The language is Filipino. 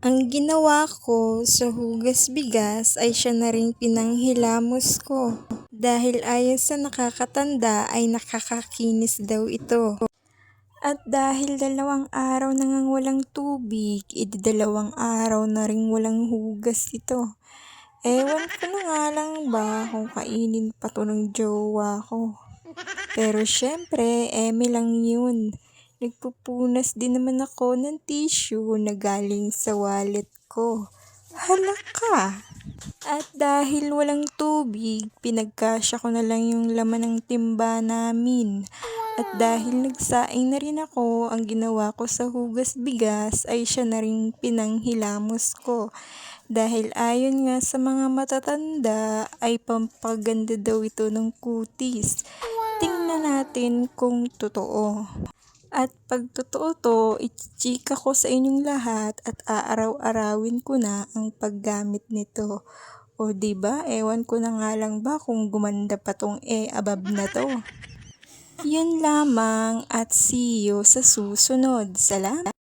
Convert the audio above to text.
Ang ginawa ko sa hugas bigas ay siya na ring pinanghilamos ko. Dahil ayon sa nakakatanda ay nakakakinis daw ito. At dahil 2 araw na ngang walang tubig, 2 araw na ring walang hugas ito. Ewan ko na nga lang ba kung kainin pa to ng jowa ko. Pero syempre, eme lang yun. Nagpupunas din naman ako ng tissue na galing sa wallet ko. Hala ka! At dahil walang tubig, pinagkasya ko na lang yung laman ng timba namin. At dahil nagsaing na rin ako, ang ginawa ko sa hugas bigas ay siya na rin pinanghilamos ko. Dahil ayon nga sa mga matatanda ay pampaganda daw ito ng kutis. Tingnan natin kung totoo. At pag totoo to, ichichika ko sa inyong lahat at aaraw-arawin ko na ang paggamit nito. O diba, ewan ko na nga lang ba kung gumanda pa tong above na to. Yun lamang at see you sa susunod. Salamat!